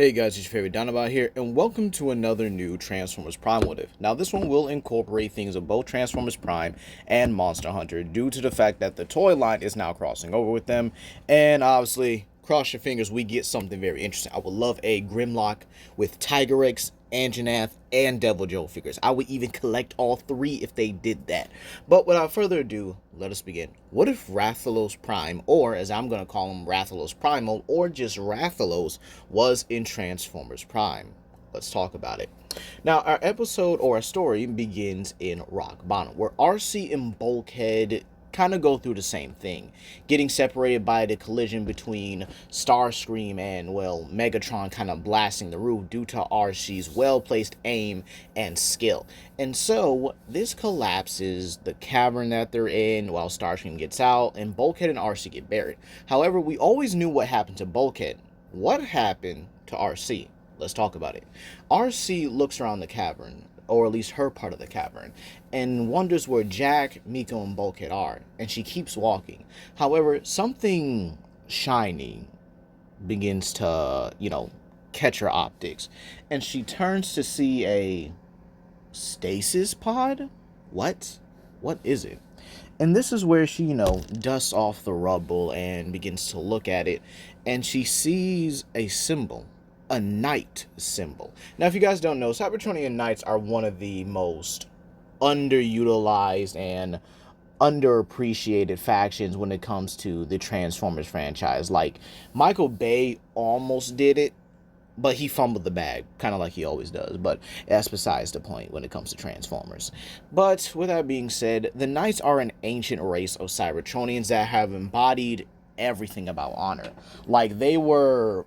Hey guys, it's your favorite Dinobot here, and welcome to another new Transformers Prime What If. Now this one will incorporate things of both Transformers Prime and Monster Hunter due to the fact that the toy line is now crossing over with them, and obviously, cross your fingers, we get something very interesting. I would love a Grimlock with Tiger X, Anjanath, and Devil Joe figures. I would even collect all three if they did that. But without further ado, let us begin. What if Rathalos Prime, or as I'm going to call him Rathalos Primal, or just Rathalos, was in Transformers Prime? Let's talk about it. Now, our episode or our story begins in Rock Bottom, where RC and Bulkhead kind of go through the same thing, getting separated by the collision between Starscream and, well, Megatron kind of blasting the roof due to RC's well-placed aim and skill. And so, this collapses the cavern that they're in while Starscream gets out, and Bulkhead and RC get buried. However, we always knew what happened to Bulkhead. What happened to RC? Let's talk about it. RC looks around the cavern, or at least her part of the cavern, and wonders where Jack, Miko, and Bulkhead are, and she keeps walking. However, something shiny begins to, catch her optics, and she turns to see a stasis pod? What? What is it? And this is where she, dusts off the rubble and begins to look at it, and she sees a symbol. A knight symbol. Now, if you guys don't know, Cybertronian knights are one of the most underutilized and underappreciated factions when it comes to the Transformers franchise. Like, Michael Bay almost did it, but he fumbled the bag, kind of like he always does. But that's besides the point when it comes to Transformers. But with that being said, the Knights are an ancient race of Cybertronians that have embodied everything about honor. Like, they were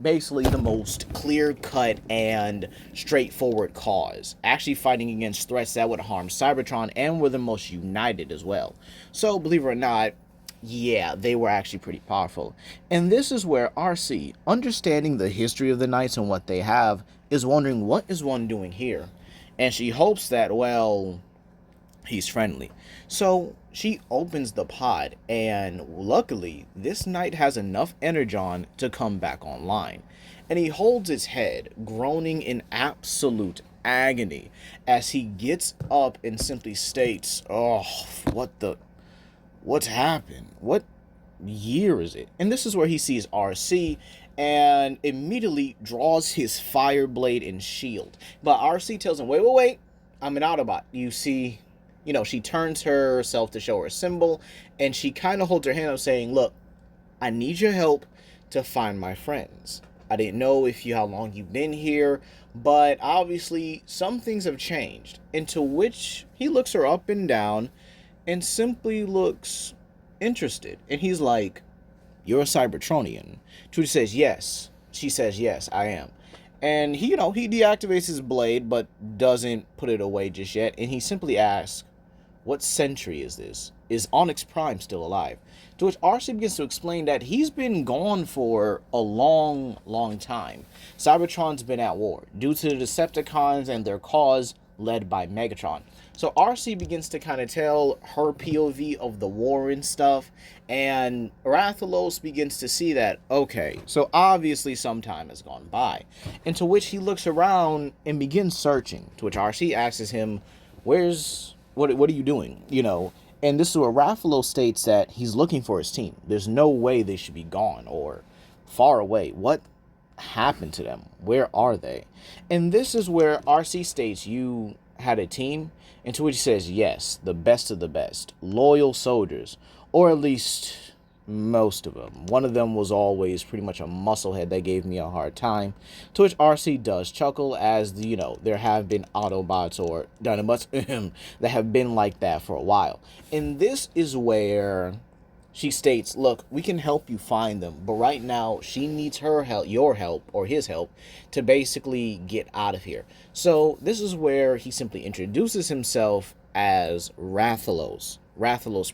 basically the most clear-cut and straightforward cause, actually fighting against threats that would harm Cybertron, and were the most united as well. So, believe it or not, yeah, they were actually pretty powerful. And this is where RC, understanding the history of the Knights and what they have, is wondering, what is one doing here? And she hopes that, well, he's friendly. So she opens the pod, and luckily, this knight has enough energon to come back online. And he holds his head, groaning in absolute agony, as he gets up and simply states, "Oh, what's happened? What year is it?" And this is where he sees RC, and immediately draws his fire blade and shield. But RC tells him, wait, I'm an Autobot. You see, she turns herself to show her symbol, and she kind of holds her hand up saying, look, I need your help to find my friends. I didn't know how long you've been here, but obviously some things have changed. And to which he looks her up and down and simply looks interested. And he's like, you're a Cybertronian. Trudy says, yes. She says, yes, I am. And he deactivates his blade, but doesn't put it away just yet. And he simply asks, what century is this? Is Onyx Prime still alive? To which RC begins to explain that he's been gone for a long, long time. Cybertron's been at war due to the Decepticons and their cause led by Megatron. So RC begins to kind of tell her POV of the war and stuff, and Rathalos begins to see that, okay, so obviously some time has gone by. And to which he looks around and begins searching, to which RC asks him, what are you doing? And this is where Rathalos states that he's looking for his team. There's no way they should be gone or far away. What happened to them? Where are they? And this is where RC states, you had a team? And to which he says, yes, the best of the best. Loyal soldiers. Or at least most of them. One of them was always pretty much a musclehead that gave me a hard time. To which RC does chuckle, as there have been Autobots or Dinobots that have been like that for a while. And this is where she states, look, we can help you find them, but right now she needs her help, your help, or his help, to basically get out of here. So this is where he simply introduces himself as Rathalos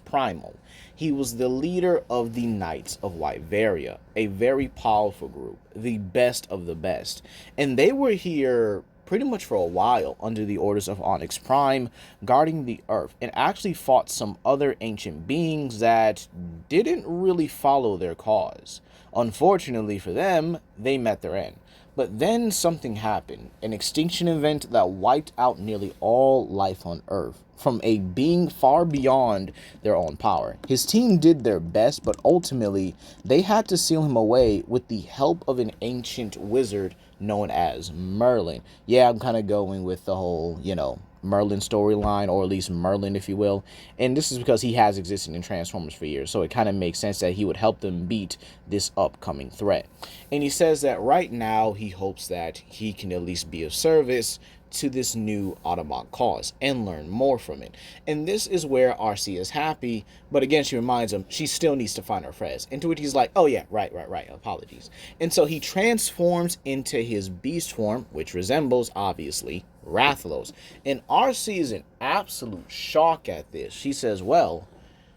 Primal. He was the leader of the Knights of Wyveria, a very powerful group, the best of the best. And they were here pretty much for a while under the orders of Onyx Prime, guarding the Earth, and actually fought some other ancient beings that didn't really follow their cause. Unfortunately for them, they met their end. But then something happened, an extinction event that wiped out nearly all life on Earth from a being far beyond their own power. His team did their best, but ultimately they had to seal him away with the help of an ancient wizard known as Merlin. Yeah, I'm kind of going with the whole, Merlin storyline, or at least Merlin, if you will. And this is because he has existed in Transformers for years, so it kind of makes sense that he would help them beat this upcoming threat. And he says that right now he hopes that he can at least be of service to this new Autobot cause and learn more from it. And this is where RC is happy, but again, she reminds him she still needs to find her friends. Into which he's like, oh yeah, right, apologies. And so he transforms into his beast form, which resembles, obviously, Rathalos. And RC is in absolute shock at this. She says, well,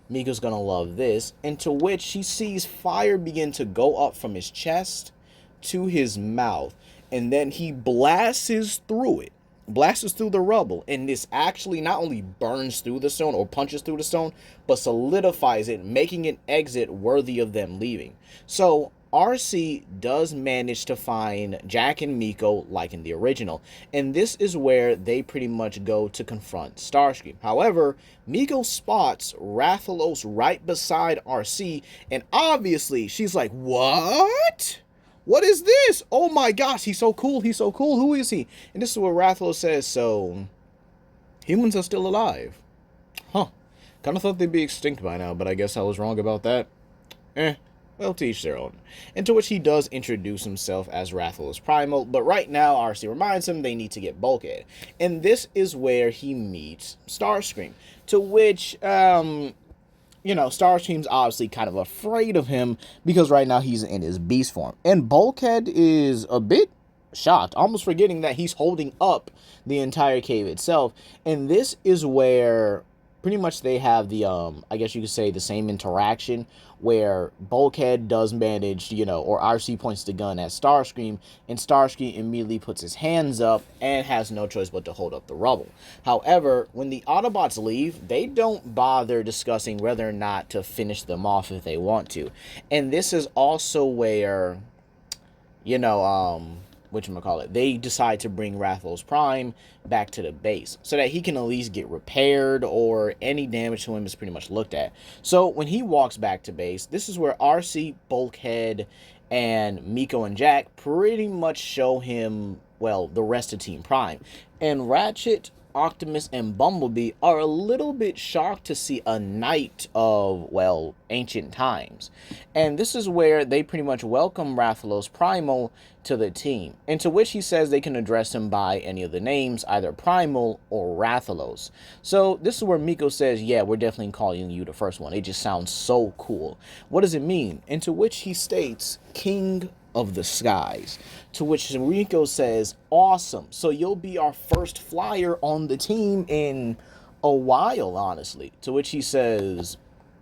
Miko's gonna love this. And to which she sees fire begin to go up from his chest to his mouth. And then he blasts through the rubble, and this actually not only burns through the stone or punches through the stone, but solidifies it, making an exit worthy of them leaving. So RC does manage to find Jack and Miko like in the original, and this is where they pretty much go to confront Starscream. However, Miko spots Rathalos right beside RC, and obviously she's like, what? What is this? Oh my gosh, he's so cool. Who is he? And this is what Rathalos says, so humans are still alive. Huh. Kind of thought they'd be extinct by now, but I guess I was wrong about that. Well, to each their own. And to which he does introduce himself as Rathalos Primal, but right now RC reminds him they need to get Bulkhead. And this is where he meets Starscream, to which, Starscream's obviously kind of afraid of him because right now he's in his beast form. And Bulkhead is a bit shocked, almost forgetting that he's holding up the entire cave itself. And this is where pretty much they have the, I guess you could say the same interaction where Bulkhead does manage, or RC points the gun at Starscream, and Starscream immediately puts his hands up and has no choice but to hold up the rubble. However, when the Autobots leave, they don't bother discussing whether or not to finish them off if they want to. And this is also where, they decide to bring Rathalos Prime back to the base so that he can at least get repaired or any damage to him is pretty much looked at. So when he walks back to base, this is where RC, Bulkhead, and Miko and Jack pretty much show him, well, the rest of Team Prime. And Ratchet, Optimus, and Bumblebee are a little bit shocked to see a knight of, well, ancient times. And this is where they pretty much welcome Rathalos Primal to the team, and to which he says they can address him by any of the names, either Primal or Rathalos. So this is where Miko says, yeah, we're definitely calling you the first one. It just sounds so cool. What does it mean? And to which he states, King of the Skies. To which Rico says, awesome, so you'll be our first flyer on the team in a while, honestly. To which he says,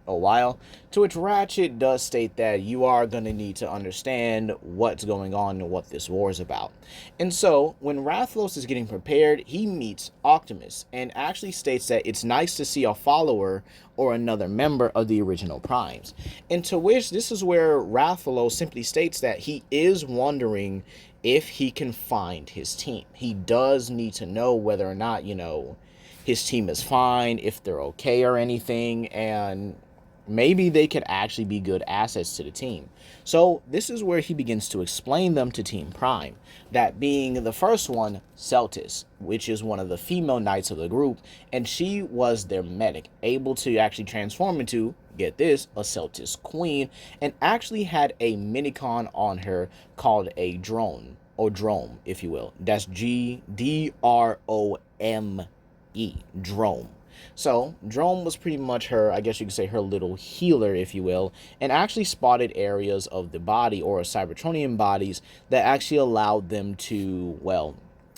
a while? To which Ratchet does state that you are going to need to understand what's going on and what this war is about. And so, when Rathalos is getting prepared, he meets Optimus and actually states that it's nice to see a follower or another member of the original Primes. And to which this is where Rathalos simply states that he is wondering if he can find his team. He does need to know whether or not, his team is fine, if they're okay or anything, and maybe they could actually be good assets to the team. So this is where he begins to explain them to Team Prime, that being the first one, Celtis, which is one of the female knights of the group, and she was their medic, able to actually transform into, get this, a Celtis queen, and actually had a minicon on her called a drone, or drome, if you will. That's Gdrome, drome. So, Drome was pretty much her, I guess you could say, her little healer, if you will, and actually spotted areas of the body or Cybertronian bodies that actually allowed them to, well,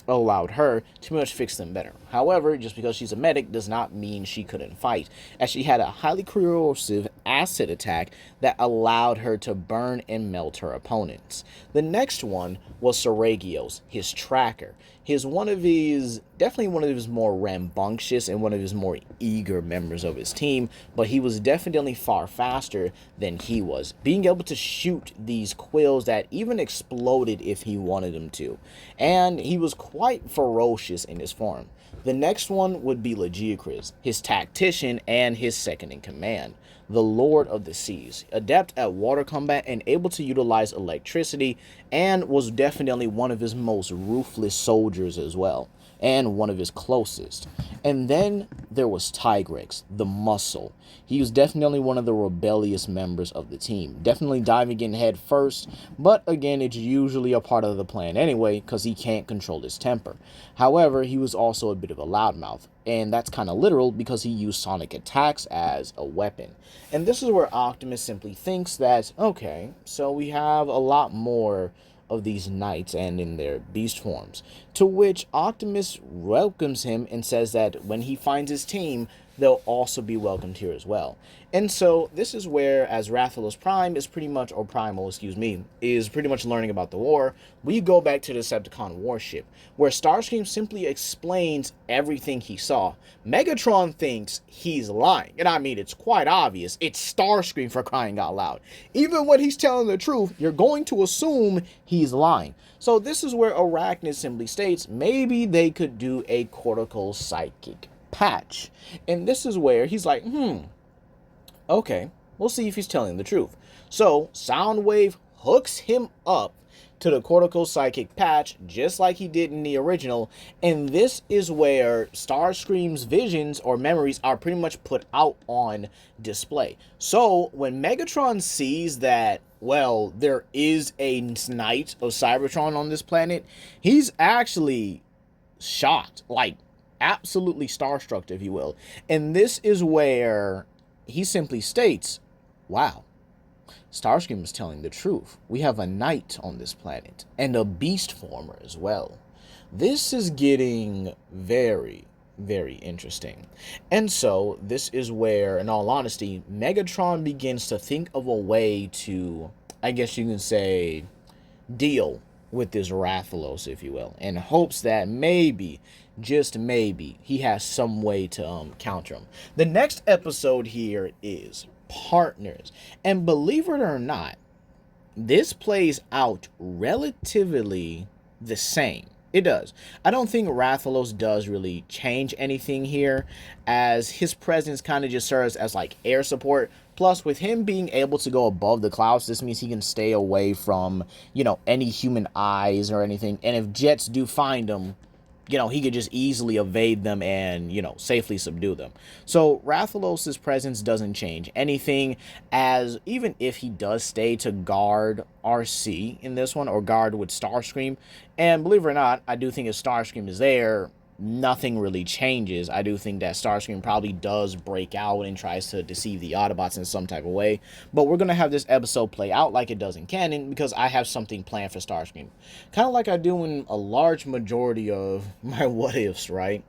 allowed her to pretty much fix them better. However, just because she's a medic does not mean she couldn't fight, as she had a highly corrosive acid attack that allowed her to burn and melt her opponents. The next one was Seragios, his tracker. Definitely one of his more rambunctious and one of his more eager members of his team, but he was definitely far faster than he was, being able to shoot these quills that even exploded if he wanted them to, and he was quite ferocious in his form. The next one would be Legiacris, his tactician and his second in command, the Lord of the Seas, adept at water combat and able to utilize electricity, and was definitely one of his most ruthless soldiers as well, and one of his closest. And then there was Tigrex, the muscle. He was definitely one of the rebellious members of the team, definitely diving in head first, but again, it's usually a part of the plan anyway, because he can't control his temper. However, he was also a bit of a loudmouth, and that's kind of literal because he used sonic attacks as a weapon. And this is where Optimus simply thinks that, okay, so we have a lot more of these knights and in their beast forms, to which Optimus welcomes him and says that when he finds his team, they'll also be welcomed here as well. And so this is where, as Rathalos Prime is pretty much, or Primal, excuse me, is pretty much learning about the war, we go back to the Decepticon warship, where Starscream simply explains everything he saw. Megatron thinks he's lying, and I mean, it's quite obvious. It's Starscream, for crying out loud. Even when he's telling the truth, you're going to assume he's lying. So this is where Arachnid simply states maybe they could do a cortical psychic patch. And this is where he's like, okay, we'll see if he's telling the truth. So Soundwave hooks him up to the cortical psychic patch, just like he did in the original, and this is where Starscream's visions or memories are pretty much put out on display. So when Megatron sees that, well, there is a knight of Cybertron on this planet, he's actually shocked, like absolutely starstruck, if you will. And this is where he simply states, wow, Starscream is telling the truth. We have a knight on this planet, and a beast former as well. This is getting very, very interesting. And so, this is where, in all honesty, Megatron begins to think of a way to, I guess you can say, deal with this Rathalos, if you will, and hopes that maybe, just maybe, he has some way to counter him. The next episode here is Partners, and believe it or not, this plays out relatively the same. It does. I don't think Rathalos does really change anything here, as his presence kind of just serves as like air support. Plus, with him being able to go above the clouds, this means he can stay away from, any human eyes or anything. And if jets do find him, he could just easily evade them and, safely subdue them. So Rathalos' presence doesn't change anything, as even if he does stay to guard RC in this one, or guard with Starscream, and believe it or not, I do think if Starscream is there, nothing really changes. I do think that Starscream probably does break out and tries to deceive the Autobots in some type of way, but we're going to have this episode play out like it does in canon, because I have something planned for Starscream. Kind of like I do in a large majority of my what-ifs, right?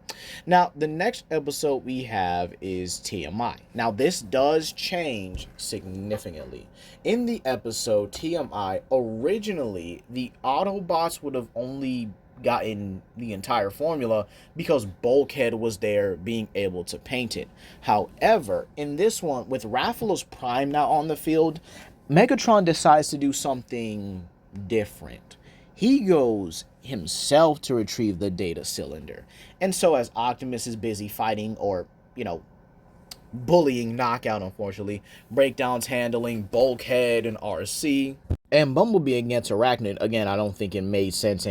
Now, the next episode we have is TMI. Now, this does change significantly. In the episode TMI, originally, the Autobots would have only gotten the entire formula because Bulkhead was there being able to paint it. However, in this one, with Rathalos Prime now on the field, Megatron decides to do something different. He goes himself to retrieve the data cylinder. And so as Optimus is busy fighting or, bullying Knockout, unfortunately, Breakdown's handling Bulkhead and RC, and Bumblebee against Arachnid, again, I don't think it made sense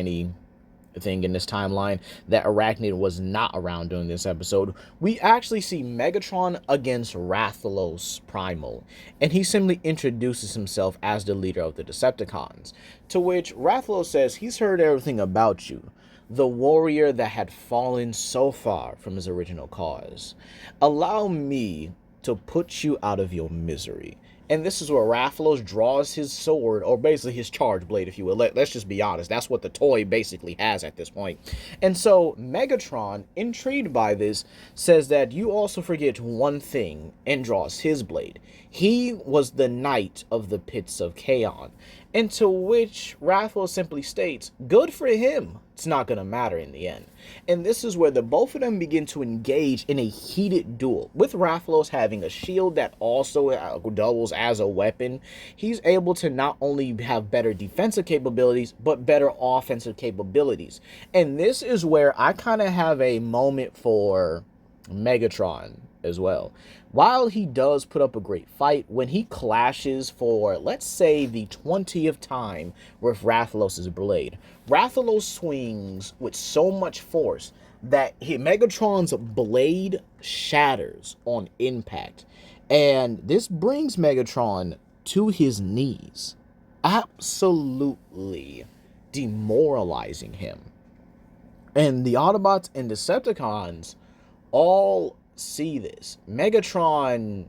thing in this timeline that Arachnid was not around during this episode. We actually see Megatron against Rathalos Primal, and he simply introduces himself as the leader of the Decepticons, to which Rathalos says he's heard everything about you, the warrior that had fallen so far from his original cause. Allow me to put you out of your misery. And this is where Rathalos draws his sword, or basically his charge blade, if you will. Let's just be honest. That's what the toy basically has at this point. And so Megatron, intrigued by this, says that you also forget one thing, and draws his blade. He was the knight of the pits of Chaos. And to which Rathalos simply states, good for him. It's not going to matter in the end. And this is where the both of them begin to engage in a heated duel. With Rathalos having a shield that also doubles as a weapon, he's able to not only have better defensive capabilities, but better offensive capabilities. And this is where I kind of have a moment for Megatron as well. While he does put up a great fight, when he clashes for, let's say, the 20th time with Rathalos' blade, Rathalos swings with so much force that Megatron's blade shatters on impact. And this brings Megatron to his knees, absolutely demoralizing him. And the Autobots and Decepticons all see this. Megatron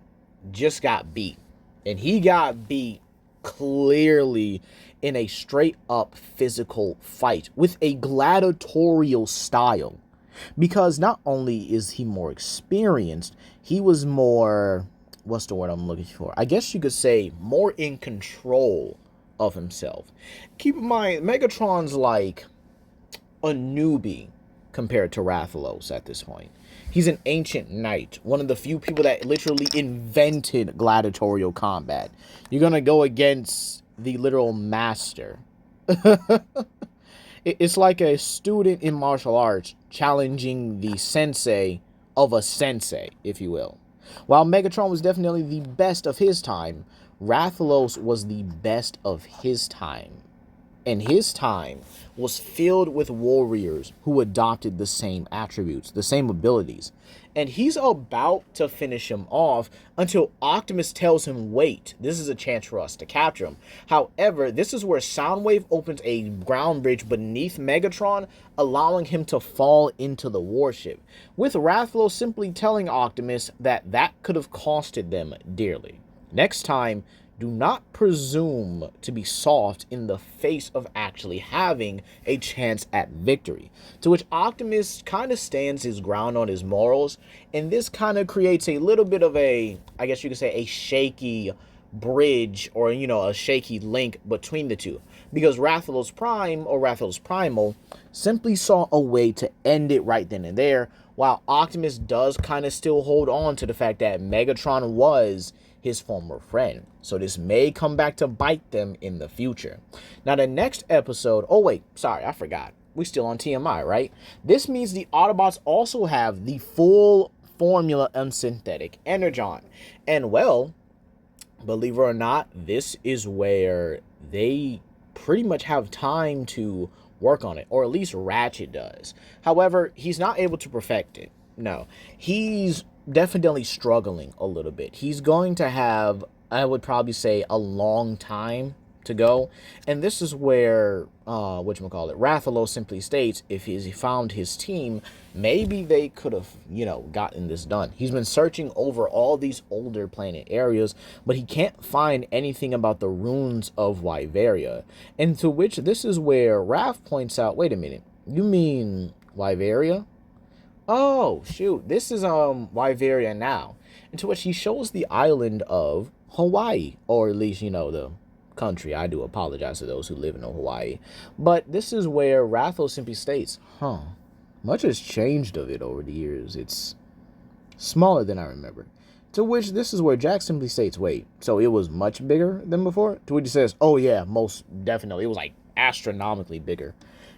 just got beat, and he got beat clearly in a straight up physical fight with a gladiatorial style, because not only is he more experienced, he was more, what's the word I'm looking for, I guess you could say more in control of himself. Keep in mind, Megatron's like a newbie compared to Rathalos at this point. He's an ancient knight, one of the few people that literally invented gladiatorial combat. You're going to go against the literal master. It's like a student in martial arts challenging the sensei of a sensei, if you will. While Megatron was definitely the best of his time, Rathalos was the best of his time. And his time was filled with warriors who adopted the same attributes, the same abilities. And he's about to finish him off until Optimus tells him, wait, this is a chance for us to capture him. However, this is where Soundwave opens a ground bridge beneath Megatron, allowing him to fall into the warship, with Rathalos simply telling Optimus that that could have costed them dearly. Next time, do not presume to be soft in the face of actually having a chance at victory. To which Optimus kind of stands his ground on his morals, and this kind of creates a little bit of a, I guess you could say, a shaky bridge, or, you know, a shaky link between the two. Because Rathalos Prime, or Rathalos Primal, simply saw a way to end it right then and there, while Optimus does kind of still hold on to the fact that Megatron was his former friend. So this may come back to bite them in the future. Now the next episode, oh wait, sorry, I forgot. We still on TMI, right? This means the Autobots also have the full formula and synthetic energon. And well, believe it or not, this is where they pretty much have time to work on it, or at least Ratchet does. However, he's not able to perfect it. No, he's definitely struggling a little bit. He's going to have, I would probably say, a long time to go. And this is where, Rathalos simply states if he found his team, maybe they could have, gotten this done. He's been searching over all these older planet areas, but he can't find anything about the ruins of Wyveria. And to which this is where Raph points out, wait a minute, you mean Wyveria? Oh, shoot, this is Wyveria now. And to which he shows the island of Hawaii, or at least, the country. I do apologize to those who live in Hawaii. But this is where Rathalos simply states, much has changed of it over the years. It's smaller than I remember. To which this is where Jack simply states, wait, so it was much bigger than before? To which he says, oh yeah, most definitely. It was like astronomically bigger.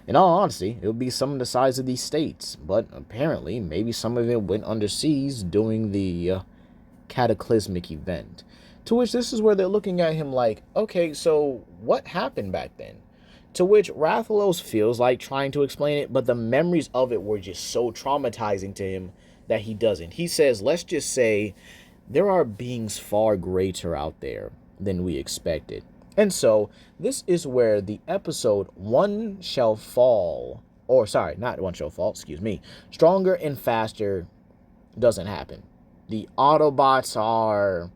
In all honesty, it would be some of the size of these states, but apparently, maybe some of it went underseas during the cataclysmic event. To which this is where they're looking at him like, okay, so what happened back then? To which Rathalos feels like trying to explain it, but the memories of it were just so traumatizing to him that he doesn't. He says, let's just say, there are beings far greater out there than we expected. And so, this is where the episode One Shall Fall, or sorry, not One Shall Fall, excuse me, Stronger and Faster doesn't happen. The Autobots are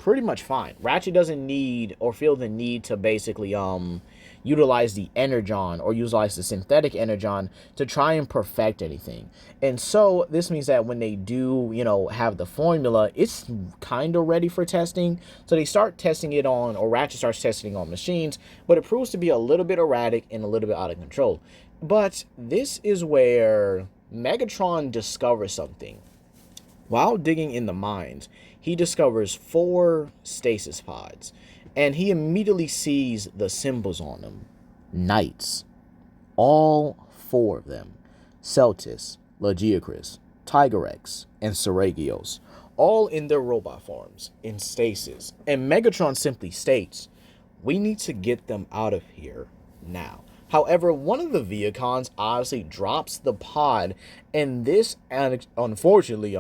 pretty much fine. Ratchet doesn't need or feel the need to basically utilize the energon or utilize the synthetic energon to try and perfect anything. And so this means that when they do, have the formula, it's kind of ready for testing. So they start testing it on, or Ratchet starts testing on machines, but it proves to be a little bit erratic and a little bit out of control. But this is where Megatron discovers something. While digging in the mines, he discovers 4 stasis pods, and he immediately sees the symbols on them. Knights. All 4 of them. Celtis, Legiacris, Tigerex, and Seragios. All in their robot forms, in stasis. And Megatron simply states, we need to get them out of here now. However, one of the Viacons obviously drops the pod, and this, unfortunately,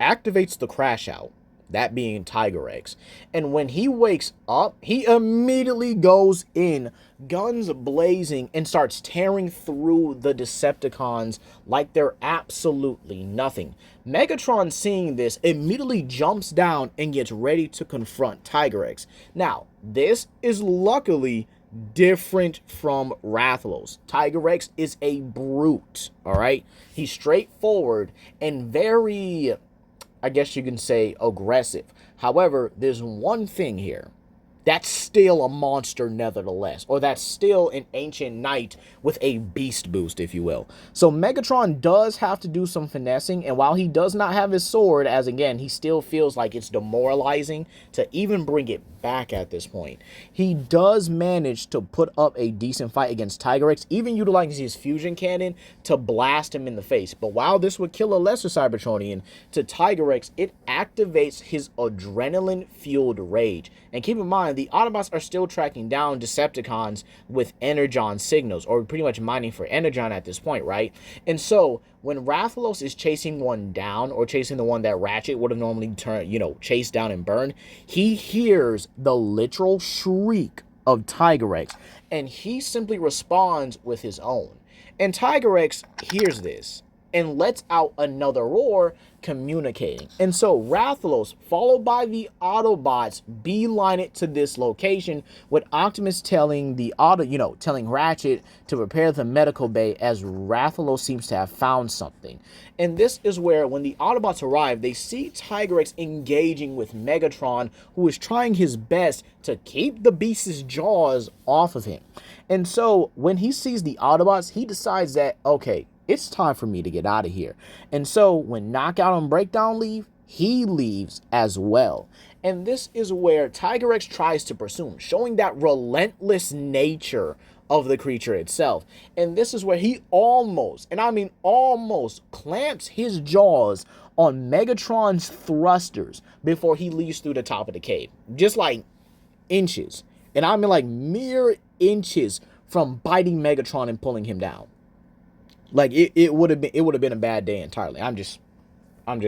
activates the crash out, that being Tigerex. And when he wakes up, he immediately goes in, guns blazing, and starts tearing through the Decepticons like they're absolutely nothing. Megatron, seeing this, immediately jumps down and gets ready to confront Tigerex. Now, this is luckily different from Rathalos. Tigerex is a brute, alright? He's straightforward and very, I guess you can say, aggressive. However, there's one thing here. That's still a monster nevertheless, or that's still an ancient knight with a beast boost, if you will. So Megatron does have to do some finessing, and while he does not have his sword, as again, he still feels like it's demoralizing to even bring it back at this point, he does manage to put up a decent fight against Tigerex, even utilizing his fusion cannon to blast him in the face. But while this would kill a lesser Cybertronian, to Tigerex, it activates his adrenaline-fueled rage. And keep in mind, the Autobots are still tracking down Decepticons with Energon signals, or pretty much mining for Energon at this point, right? And so, when Rathalos is chasing one down, or chasing the one that Ratchet would have normally chased down and burned, he hears the literal shriek of Tigerex, and he simply responds with his own. And Tigerex hears this and lets out another roar, communicating. And so Rathalos, followed by the Autobots, beeline it to this location, with Optimus telling telling Ratchet to prepare the medical bay, as Rathalos seems to have found something. And this is where, when the Autobots arrive, they see Tigerex engaging with Megatron, who is trying his best to keep the beast's jaws off of him. And so when he sees the Autobots, he decides that, okay, it's time for me to get out of here. And so when Knockout and Breakdown leave, he leaves as well. And this is where Tigerex tries to pursue him, showing that relentless nature of the creature itself. And this is where he almost, and I mean almost, clamps his jaws on Megatron's thrusters before he leaves through the top of the cave. Just like inches. And I mean like mere inches from biting Megatron and pulling him down. Like it would have been a bad day entirely. I'm just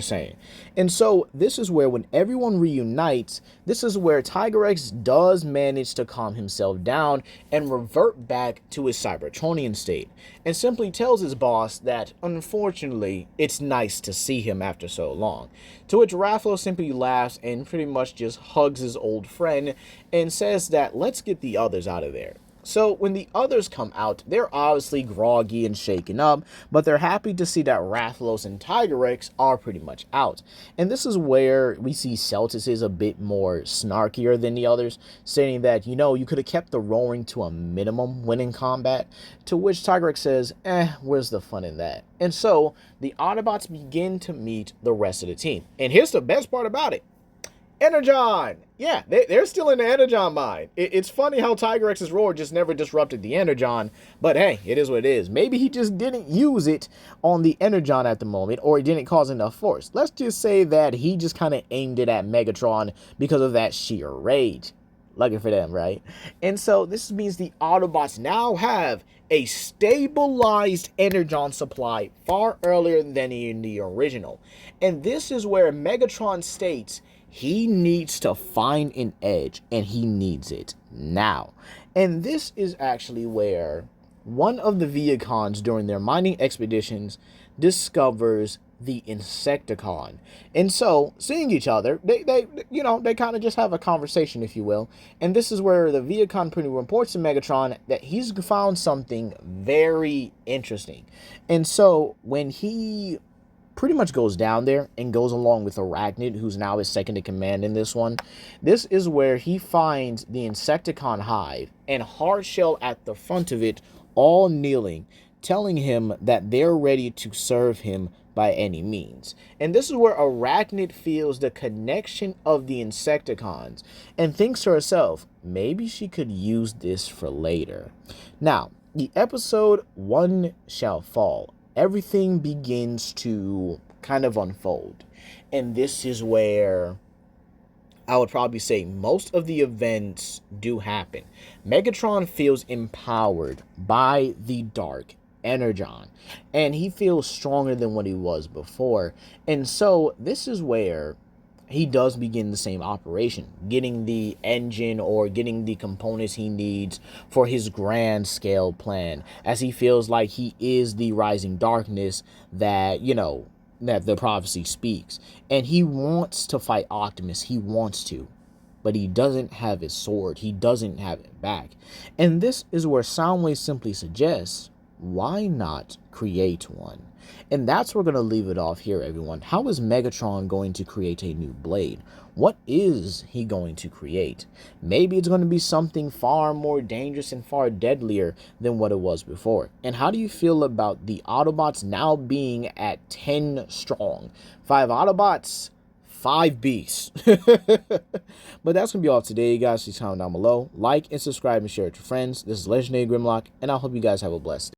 saying. And so this is where, when everyone reunites, this is where Tigerex does manage to calm himself down and revert back to his Cybertronian state, and simply tells his boss that, unfortunately, it's nice to see him after so long. To which Rathalos simply laughs and pretty much just hugs his old friend and says that, let's get the others out of there. So when the others come out, they're obviously groggy and shaken up, but they're happy to see that Rathalos and Tigerex are pretty much out. And this is where we see Celtis is a bit more snarkier than the others, saying that, you could have kept the roaring to a minimum when in combat, to which Tigerex says, where's the fun in that? And so the Autobots begin to meet the rest of the team. And here's the best part about it. Energon! Yeah, they're still in the Energon mine. It's funny how Tigerex's roar just never disrupted the Energon, but hey, it is what it is. Maybe he just didn't use it on the Energon at the moment, or it didn't cause enough force. Let's just say that he just kind of aimed it at Megatron because of that sheer rage. Lucky for them, right? And so this means the Autobots now have a stabilized Energon supply far earlier than in the original. And this is where Megatron states he needs to find an edge, and he needs it now. And this is actually where one of the Viacons during their mining expeditions discovers the Insecticon. And so, seeing each other, they kind of just have a conversation, if you will. And this is where the Viacon pretty reports to Megatron that he's found something very interesting. And so, when he pretty much goes down there and goes along with Arachnid, who's now his second in command in this one. This is where he finds the Insecticon hive and Hardshell at the front of it, all kneeling, telling him that they're ready to serve him by any means. And this is where Arachnid feels the connection of the Insecticons and thinks to herself, maybe she could use this for later. Now, the episode One Shall Fall, everything begins to kind of unfold. And this is where I would probably say most of the events do happen. Megatron feels empowered by the Dark Energon, and he feels stronger than what he was before. And so this is where he does begin the same operation, getting the engine or getting the components he needs for his grand scale plan, as he feels like he is the rising darkness that, that the prophecy speaks. And he wants to fight Optimus. He wants to, but he doesn't have his sword. He doesn't have it back. And this is where Soundwave simply suggests, why not create one? And that's where we're going to leave it off here, everyone. How is Megatron going to create a new blade? What is he going to create? Maybe it's going to be something far more dangerous and far deadlier than what it was before. And how do you feel about the Autobots now being at 10 strong? 5 Autobots, 5 beasts. But that's going to be all today, guys. Please comment down below. Like and subscribe and share it with your friends. This is Legendary Grimlock, and I hope you guys have a blessed day.